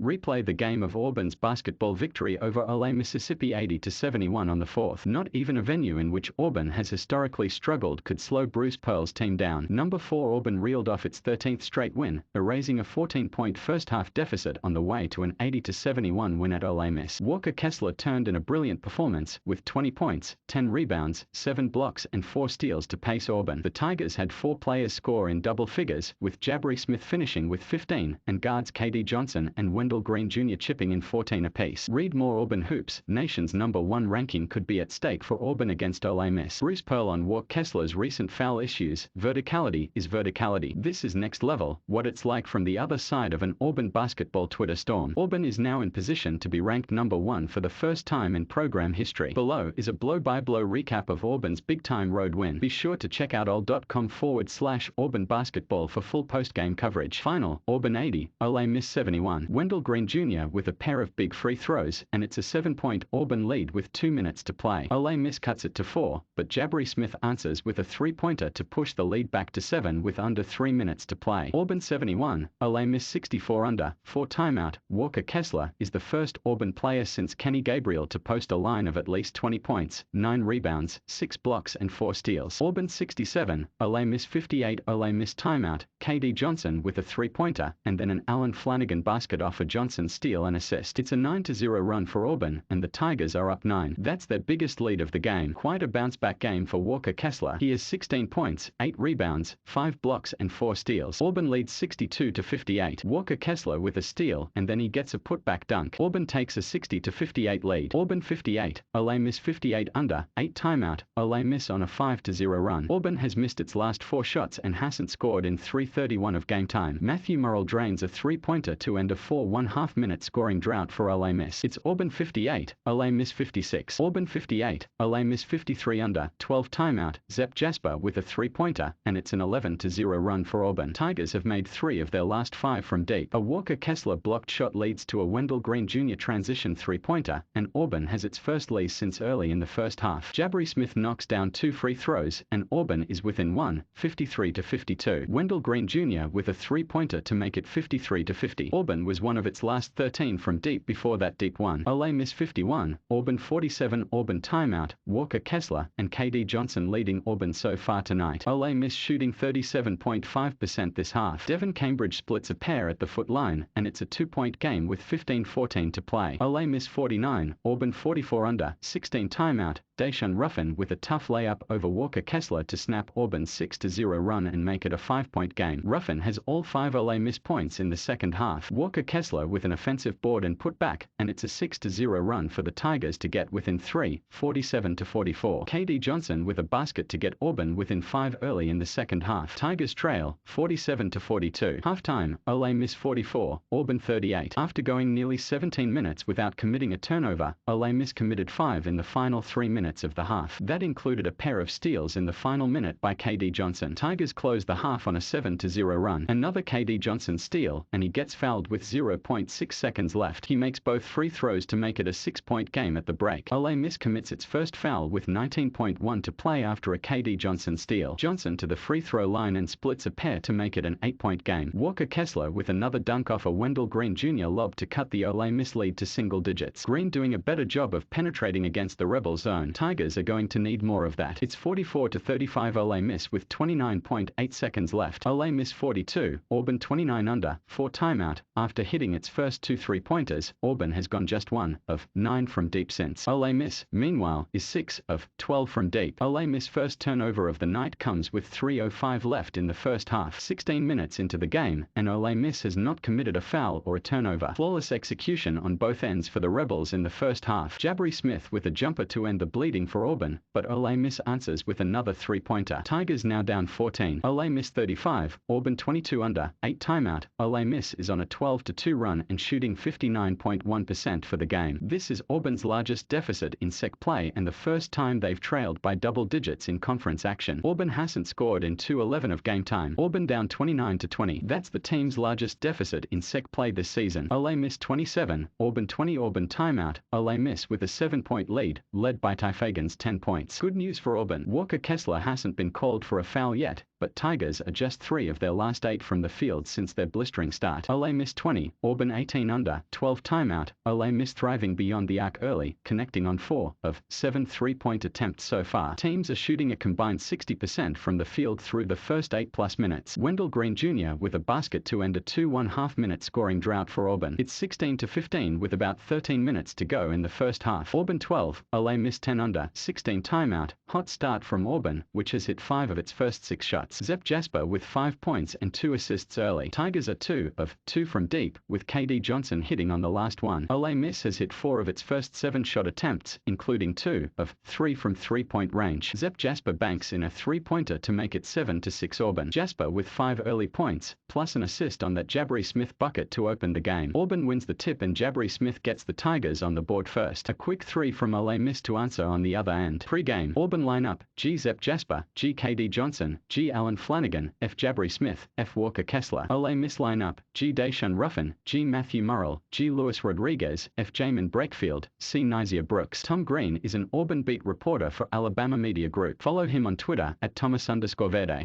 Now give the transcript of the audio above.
Replay the game of Auburn's basketball victory over Ole Mississippi 80-71 on the 4th. Not even a venue in which Auburn has historically struggled could slow Bruce Pearl's team down. Number 4 Auburn reeled off its 13th straight win, erasing a 14-point first-half deficit on the way to an 80-71 win at Ole Miss. Walker Kessler turned in a brilliant performance, with 20 points, 10 rebounds, 7 blocks and 4 steals to pace Auburn. The Tigers had 4 players score in double figures, with Jabari Smith finishing with 15, and guards K.D. Johnson and Wendell Green Jr. chipping in 14 apiece. Read more Auburn hoops. Nation's #1 ranking could be at stake for Auburn against Ole Miss. Bruce Pearl on Walker Kessler's recent foul issues. Verticality is verticality. This is next level, what it's like from the other side of an Auburn basketball Twitter storm. Auburn is now in position to be ranked #1 for the first time in program history. Below is a blow-by-blow recap of Auburn's big-time road win. Be sure to check out ole.com/Auburn basketball for full post-game coverage. Final, Auburn 80, Ole Miss 71. Wendell Green Jr. with a pair of big free throws, and it's a 7-point Auburn lead with 2 minutes to play. Ole Miss cuts it to 4, but Jabari Smith answers with a 3-pointer to push the lead back to 7 with under 3 minutes to play. Auburn 71, Ole Miss 64 under 4 timeout. Walker Kessler is the first Auburn player since Kenny Gabriel to post a line of at least 20 points, 9 rebounds, 6 blocks and 4 steals. Auburn 67, Ole Miss 58. Ole Miss timeout. K.D. Johnson with a 3-pointer, and then an Allen Flanigan basket off a Johnson steal and assist. It's a 9-0 run for Auburn, and the Tigers are up 9. That's their biggest lead of the game. Quite a bounce-back game for Walker Kessler. He has 16 points, 8 rebounds, 5 blocks and 4 steals. Auburn leads 62-58. Walker Kessler with a steal, and then he gets a putback dunk. Auburn takes a 60-58 lead. Auburn 58, Ole Miss 58 under 8 timeout. Ole Miss on a 5-0 run. Auburn has missed its last 4 shots and hasn't scored in 3:31 of game time. Matthew Murrell drains a 3-pointer to end a 4.5 minute scoring drought for Ole Miss. It's Auburn 58, Ole Miss 56. Auburn 58, Ole Miss 53 under 12 timeout. Zep Jasper with a 3-pointer, and it's an 11-0 run for Auburn. Tigers have made 3 of their last 5 from deep. A Walker Kessler blocked shot leads to a Wendell Green Jr. transition 3-pointer, and Auburn has its first lead since early in the first half. Jabari Smith knocks down 2 free throws, and Auburn is within 1, 53-52. Wendell Green Jr. with a 3-pointer to make it 53-50. Auburn was one of its last 13 from deep before that deep one. Ole Miss 51, Auburn 47. Auburn timeout. Walker Kessler and K.D. Johnson leading Auburn so far tonight. Ole Miss shooting 37.5% this half. Devan Cambridge splits a pair at the foot line, and it's a 2-point game with 15:14 to play. Ole Miss 49, Auburn 44 under 16 timeout. Daeshun Ruffin with a tough layup over Walker Kessler to snap Auburn's 6-0 run and make it a 5-point game. Ruffin has all 5 Ole Miss points in the second half. Walker Kessler with an offensive board and putback, and it's a 6-0 run for the Tigers to get within 3, 47-44. K.D. Johnson with a basket to get Auburn within 5 early in the second half. Tigers trail 47-42. Halftime, Ole Miss 44, Auburn 38. After going nearly 17 minutes without committing a turnover, Ole Miss committed 5 in the final 3 minutes of the half. That included a pair of steals in the final minute by K.D. Johnson. Tigers closed the half on a 7-0 run. Another K.D. Johnson steal, and he gets fouled with 0.6 seconds left. He makes both free throws to make it a 6-point game at the break. Ole Miss commits its first foul with 19.1 to play after a K.D. Johnson steal. Johnson to the free throw line and splits a pair to make it an 8-point game. Walker Kessler with another dunk off a Wendell Green Jr. lob to cut the Ole Miss lead to single digits. Green doing a better job of penetrating against the Rebel zone. Tigers are going to need more of that. It's 44-35 Ole Miss with 29.8 seconds left. Ole Miss 42, Auburn 29 under 4 timeout. After hitting its first 2 3-pointers, Auburn has gone just 1 of 9 from deep since. Ole Miss, meanwhile, is 6 of 12 from deep. Ole Miss' first turnover of the night comes with 3:05 left in the first half. 16 minutes into the game, and Ole Miss has not committed a foul or a turnover. Flawless execution on both ends for the Rebels in the first half. Jabari Smith with a jumper to end the bleeding for Auburn, but Ole Miss answers with another 3-pointer. Tigers now down 14. Ole Miss 35, Auburn 22 under 8 timeout. Ole Miss is on a 12-2 run and shooting 59.1% for the game. This is Auburn's largest deficit in SEC play and the first time they've trailed by double digits in conference action. Auburn hasn't scored in 2:11 of game time. Auburn down 29-20. That's the team's largest deficit in SEC play this season. Ole Miss 27, Auburn 20. Auburn timeout. Ole Miss with a 7-point lead, led by Ty Fagan's 10 points. Good news for Auburn. Walker Kessler hasn't been called for a foul yet, but Tigers are just 3 of their last 8 from the field since their blistering start. Ole Miss 20, Auburn 18 under, 12 timeout. Ole Miss thriving beyond the arc early, connecting on 4 of 7 3-point attempts so far. Teams are shooting a combined 60% from the field through the first 8+ minutes. Wendell Green Jr. with a basket to end a 2.5-minute scoring drought for Auburn. It's 16-15 with about 13 minutes to go in the first half. Auburn 12, Ole Miss 10 under, 16 timeout. Hot start from Auburn, which has hit 5 of its first 6 shots. Zep Jasper with 5 points and 2 assists early. Tigers are 2 of 2 from deep, with K.D. Johnson hitting on the last one. Ole Miss has hit 4 of its first 7 shot attempts, including 2 of 3 from 3-point range. Zep Jasper banks in a 3-pointer to make it 7-6 Auburn. Jasper with 5 early points, plus an assist on that Jabari Smith bucket to open the game. Auburn wins the tip and Jabari Smith gets the Tigers on the board first. A quick 3 from Ole Miss to answer on the other end. Pre-game, Auburn lineup: G. Zep Jasper, G. K.D. Johnson, G. Allen Flanagan, F. Jabari Smith, F. Walker Kessler. Ole Miss lineup: G. Daeshun Ruffin, G. Matthew Murrell, G. Luis Rodriguez, F. Jamin Breakfield, C. Nizia Brooks. Tom Green is an Auburn beat reporter for Alabama Media Group. Follow him on Twitter at Thomas_Verde.